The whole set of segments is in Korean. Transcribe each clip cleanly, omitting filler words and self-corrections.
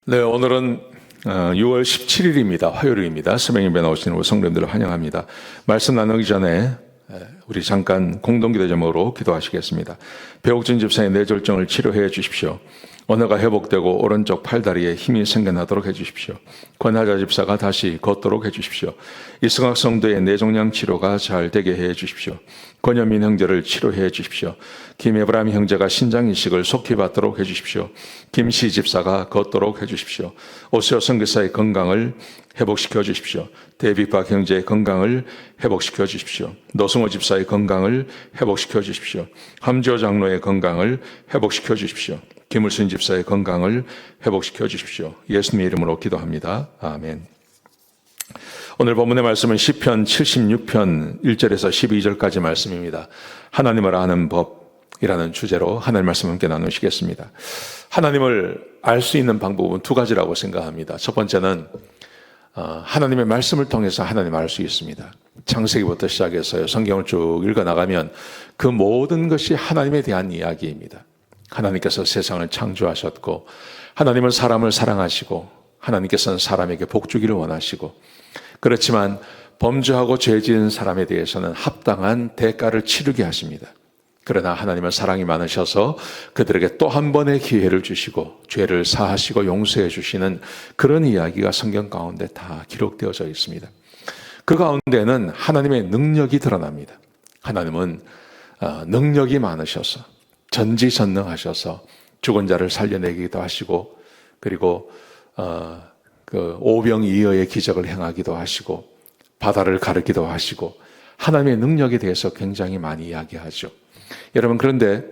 네, 오늘은 6월 17일입니다. 화요일입니다. 스명예배 나오시는 우리 성도님들을 환영합니다. 말씀 나누기 전에 우리 잠깐 공동기도 제목으로 기도하시겠습니다. 배옥진 집사의 뇌졸중을 치료해 주십시오. 언어가 회복되고 오른쪽 팔다리에 힘이 생겨나도록 해주십시오. 권하자 집사가 다시 걷도록 해주십시오. 이승학 성도의 뇌종양 치료가 잘 되게 해주십시오. 권현민 형제를 치료해 주십시오. 김에브라임 형제가 신장 이식을 속히 받도록 해주십시오. 김시 집사가 걷도록 해주십시오. 오세호 선교사의 건강을 회복시켜 주십시오. 데뷔박 형제의 건강을 회복시켜 주십시오. 노승호 집사의 건강을 회복시켜 주십시오. 함지호 장로의 건강을 회복시켜 주십시오. 김을순 집사의 건강을 회복시켜 주십시오. 예수님의 이름으로 기도합니다. 아멘. 오늘 본문의 말씀은 시편 76편 1절에서 12절까지 말씀입니다. 하나님을 아는 법이라는 주제로 하나님 말씀 함께 나누시겠습니다. 하나님을 알 수 있는 방법은 두 가지라고 생각합니다. 첫 번째는 하나님의 말씀을 통해서 하나님을 알 수 있습니다. 창세기부터 시작해서 성경을 쭉 읽어나가면 그 모든 것이 하나님에 대한 이야기입니다. 하나님께서 세상을 창조하셨고 하나님은 사람을 사랑하시고 하나님께서는 사람에게 복 주기를 원하시고 그렇지만 범죄하고 죄 지은 사람에 대해서는 합당한 대가를 치르게 하십니다. 그러나 하나님은 사랑이 많으셔서 그들에게 또 한 번의 기회를 주시고 죄를 사하시고 용서해 주시는 그런 이야기가 성경 가운데 다 기록되어져 있습니다. 그 가운데는 하나님의 능력이 드러납니다. 하나님은 능력이 많으셔서 전지전능하셔서 죽은 자를 살려내기도 하시고 그리고 그 오병이어의 기적을 행하기도 하시고 바다를 가르기도 하시고 하나님의 능력에 대해서 굉장히 많이 이야기하죠. 여러분 그런데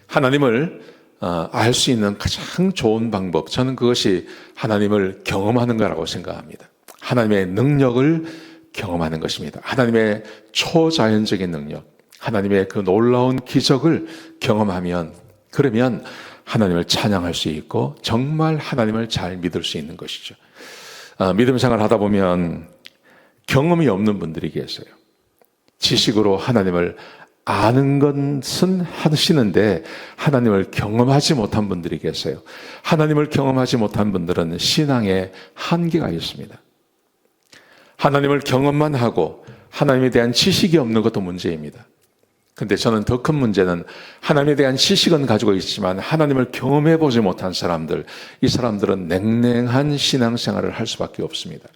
하나님을 알 수 있는 가장 좋은 방법, 저는 그것이 하나님을 경험하는 거라고 생각합니다. 하나님의 능력을 경험하는 것입니다. 하나님의 초자연적인 능력, 하나님의 그 놀라운 기적을 경험하면 그러면 하나님을 찬양할 수 있고 정말 하나님을 잘 믿을 수 있는 것이죠. 믿음 생활 하다 보면 경험이 없는 분들이 계세요. 지식으로 하나님을 아는 것은 하시는데 하나님을 경험하지 못한 분들이 계세요. 하나님을 경험하지 못한 분들은 신앙에 한계가 있습니다. 하나님을 경험만 하고 하나님에 대한 지식이 없는 것도 문제입니다. 근데 저는 더 큰 문제는 하나님에 대한 지식은 가지고 있지만 하나님을 경험해 보지 못한 사람들, 이 사람들은 냉랭한 신앙생활을 할 수밖에 없습니다.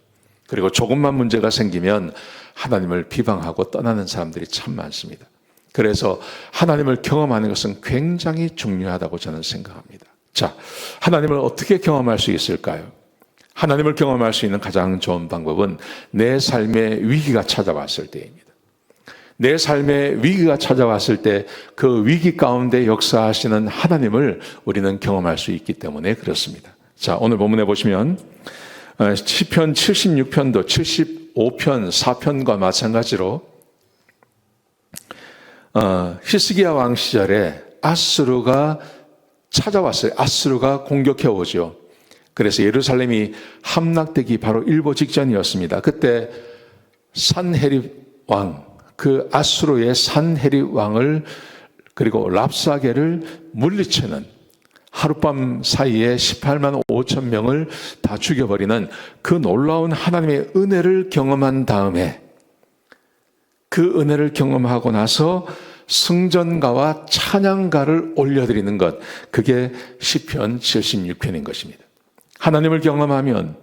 그리고 조금만 문제가 생기면 하나님을 비방하고 떠나는 사람들이 참 많습니다. 그래서 하나님을 경험하는 것은 굉장히 중요하다고 저는 생각합니다. 자, 하나님을 어떻게 경험할 수 있을까요? 하나님을 경험할 수 있는 가장 좋은 방법은 내 삶에 위기가 찾아왔을 때입니다. 내 삶에 위기가 찾아왔을 때 그 위기 가운데 역사하시는 하나님을 우리는 경험할 수 있기 때문에 그렇습니다. 자, 오늘 본문에 보시면 시편 76편도 75편, 4편과 마찬가지로 히스기야 왕 시절에 아수르가 찾아왔어요. 아수르가 공격해 오죠. 그래서 예루살렘이 함락되기 바로 일보 직전이었습니다. 그때 산헤립 왕, 그 아수르의 산헤립 왕을 그리고 랍사게를 물리치는 하룻밤 사이에 18만 5천 명을 다 죽여버리는 그 놀라운 하나님의 은혜를 경험한 다음에 그 은혜를 경험하고 나서 승전가와 찬양가를 올려드리는 것, 그게 시편 76편인 것입니다. 하나님을 경험하면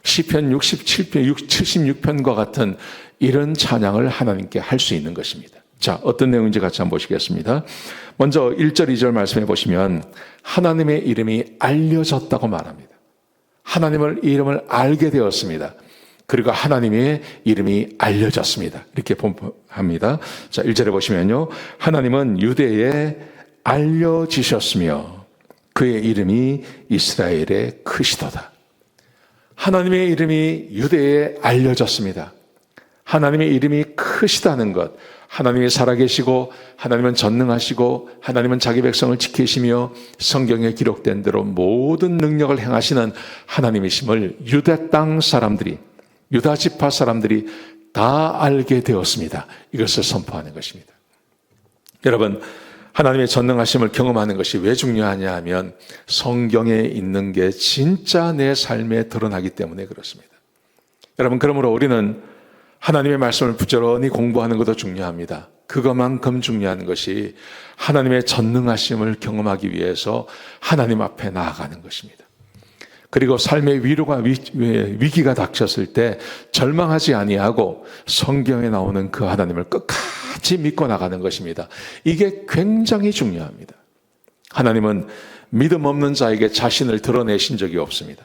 시편 67편, 76편과 같은 이런 찬양을 하나님께 할 수 있는 것입니다. 자, 어떤 내용인지 같이 한번 보시겠습니다. 먼저 1절, 2절 말씀해 보시면 하나님의 이름이 알려졌다고 말합니다. 하나님의 이름을 알게 되었습니다. 그리고 하나님의 이름이 알려졌습니다. 이렇게 합니다. 자, 1절에 보시면요. 하나님은 유대에 알려지셨으며 그의 이름이 이스라엘의 크시도다. 하나님의 이름이 유대에 알려졌습니다. 하나님의 이름이 크시다는 것, 하나님이 살아계시고 하나님은 전능하시고 하나님은 자기 백성을 지키시며 성경에 기록된 대로 모든 능력을 행하시는 하나님이심을 유대 땅 사람들이, 유다 지파 사람들이 다 알게 되었습니다. 이것을 선포하는 것입니다. 여러분, 하나님의 전능하심을 경험하는 것이 왜 중요하냐 하면 성경에 있는 게 진짜 내 삶에 드러나기 때문에 그렇습니다. 여러분, 그러므로 우리는 하나님의 말씀을 부지런히 공부하는 것도 중요합니다. 그것만큼 중요한 것이 하나님의 전능하심을 경험하기 위해서 하나님 앞에 나아가는 것입니다. 그리고 삶의 위기가 닥쳤을 때 절망하지 아니하고 성경에 나오는 그 하나님을 끝까지 믿고 나가는 것입니다. 이게 굉장히 중요합니다. 하나님은 믿음 없는 자에게 자신을 드러내신 적이 없습니다.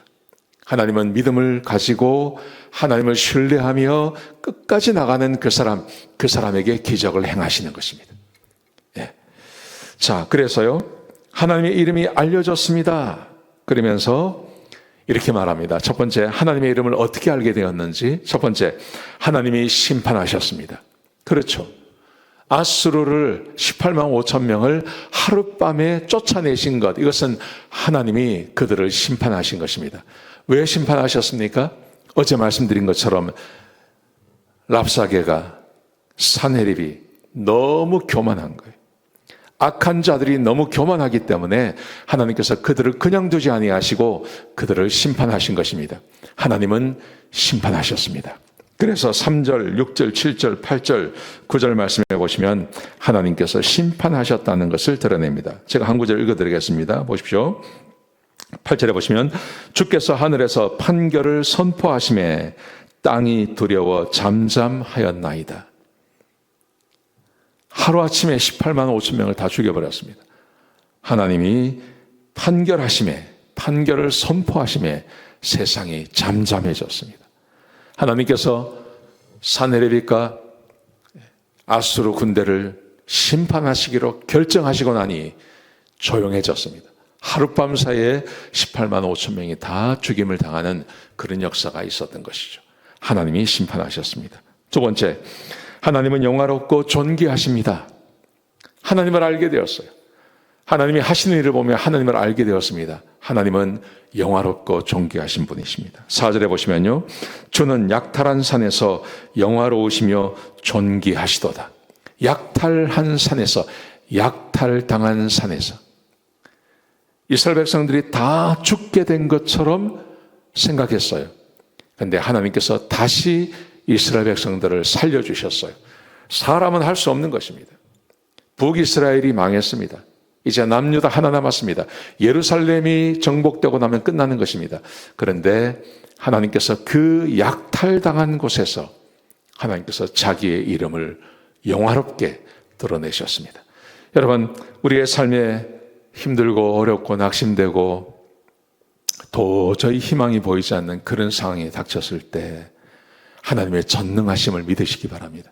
하나님은 믿음을 가지고 하나님을 신뢰하며 끝까지 나가는 그 사람에게 기적을 행하시는 것입니다. 예. 자, 그래서요, 하나님의 이름이 알려졌습니다. 그러면서 이렇게 말합니다. 첫 번째, 하나님의 이름을 어떻게 알게 되었는지. 첫 번째, 하나님이 심판하셨습니다. 그렇죠. 아수르를 18만 5천 명을 하룻밤에 쫓아내신 것, 이것은 하나님이 그들을 심판하신 것입니다. 왜 심판하셨습니까? 어제 말씀드린 것처럼 랍사게가, 산헤립이 너무 교만한 거예요. 악한 자들이 너무 교만하기 때문에 하나님께서 그들을 그냥 두지 아니하시고 그들을 심판하신 것입니다. 하나님은 심판하셨습니다. 그래서 3절, 6절, 7절, 8절, 9절 말씀해 보시면 하나님께서 심판하셨다는 것을 드러냅니다. 제가 한 구절 읽어드리겠습니다. 보십시오. 8절에 보시면 주께서 하늘에서 판결을 선포하심에 땅이 두려워 잠잠하였나이다. 하루아침에 18만 5천 명을 다 죽여버렸습니다. 하나님이 판결하심에, 판결을 선포하심에 세상이 잠잠해졌습니다. 하나님께서 산헤립과 아수르 군대를 심판하시기로 결정하시고 나니 조용해졌습니다. 하룻밤 사이에 18만 5천 명이 다 죽임을 당하는 그런 역사가 있었던 것이죠. 하나님이 심판하셨습니다. 두 번째, 하나님은 영화롭고 존귀하십니다. 하나님을 알게 되었어요. 하나님이 하시는 일을 보며 하나님을 알게 되었습니다. 하나님은 영화롭고 존귀하신 분이십니다. 4절에 보시면요, 주는 약탈한 산에서 영화로우시며 존귀하시도다. 약탈한 산에서, 약탈당한 산에서 이스라엘 백성들이 다 죽게 된 것처럼 생각했어요. 그런데 하나님께서 다시 이스라엘 백성들을 살려주셨어요. 사람은 할 수 없는 것입니다. 북이스라엘이 망했습니다. 이제 남유다 하나 남았습니다. 예루살렘이 정복되고 나면 끝나는 것입니다. 그런데 하나님께서 그 약탈당한 곳에서 하나님께서 자기의 이름을 영화롭게 드러내셨습니다. 여러분, 우리의 삶에 힘들고 어렵고 낙심되고 도저히 희망이 보이지 않는 그런 상황이 닥쳤을 때 하나님의 전능하심을 믿으시기 바랍니다.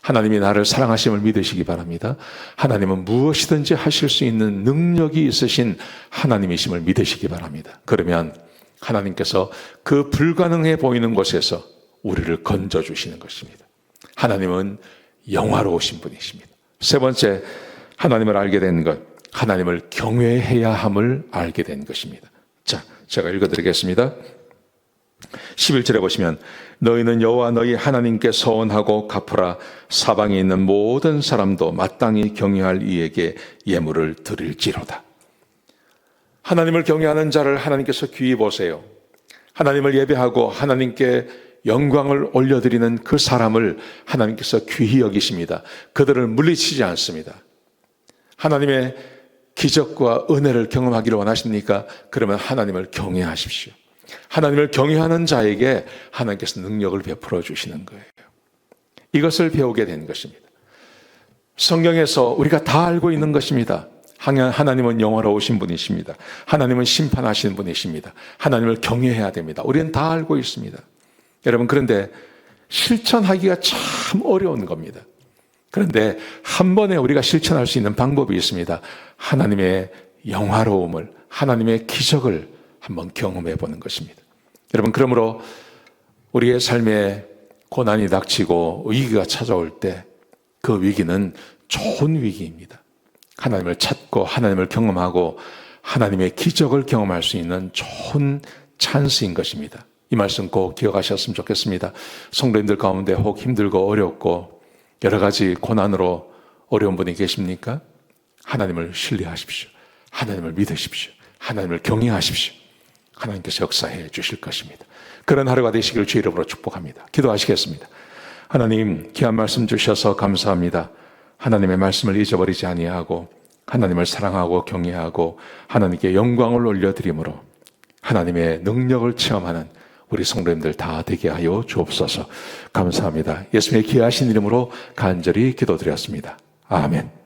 하나님이 나를 사랑하심을 믿으시기 바랍니다. 하나님은 무엇이든지 하실 수 있는 능력이 있으신 하나님이심을 믿으시기 바랍니다. 그러면 하나님께서 그 불가능해 보이는 곳에서 우리를 건져주시는 것입니다. 하나님은 영화로우신 분이십니다. 세 번째, 하나님을 알게 된 것, 하나님을 경외해야 함을 알게 된 것입니다. 자, 제가 읽어드리겠습니다. 11절에 보시면 너희는 여호와 너희 하나님께 서원하고 갚으라. 사방에 있는 모든 사람도 마땅히 경외할 이에게 예물을 드릴지로다. 하나님을 경외하는 자를 하나님께서 귀히 보세요. 하나님을 예배하고 하나님께 영광을 올려드리는 그 사람을 하나님께서 귀히 여기십니다. 그들을 물리치지 않습니다. 하나님의 기적과 은혜를 경험하기를 원하십니까? 그러면 하나님을 경외하십시오. 하나님을 경외하는 자에게 하나님께서 능력을 베풀어 주시는 거예요. 이것을 배우게 된 것입니다. 성경에서 우리가 다 알고 있는 것입니다. 하나님은 영화로우신 분이십니다. 하나님은 심판하시는 분이십니다. 하나님을 경외해야 됩니다. 우리는 다 알고 있습니다. 여러분, 그런데 실천하기가 참 어려운 겁니다. 그런데 한 번에 우리가 실천할 수 있는 방법이 있습니다. 하나님의 영화로움을, 하나님의 기적을 한번 경험해 보는 것입니다. 여러분, 그러므로 우리의 삶에 고난이 닥치고 위기가 찾아올 때 그 위기는 좋은 위기입니다. 하나님을 찾고 하나님을 경험하고 하나님의 기적을 경험할 수 있는 좋은 찬스인 것입니다. 이 말씀 꼭 기억하셨으면 좋겠습니다. 성도님들 가운데 혹 힘들고 어렵고 여러 가지 고난으로 어려운 분이 계십니까? 하나님을 신뢰하십시오. 하나님을 믿으십시오. 하나님을 경외하십시오. 하나님께서 역사해 주실 것입니다. 그런 하루가 되시길 주 이름으로 축복합니다. 기도하시겠습니다. 하나님, 귀한 말씀 주셔서 감사합니다. 하나님의 말씀을 잊어버리지 아니하고 하나님을 사랑하고 경외하고 하나님께 영광을 올려드림으로 하나님의 능력을 체험하는 우리 성도님들 다 되게 하여 주옵소서. 감사합니다. 예수님의 귀하신 이름으로 간절히 기도드렸습니다. 아멘.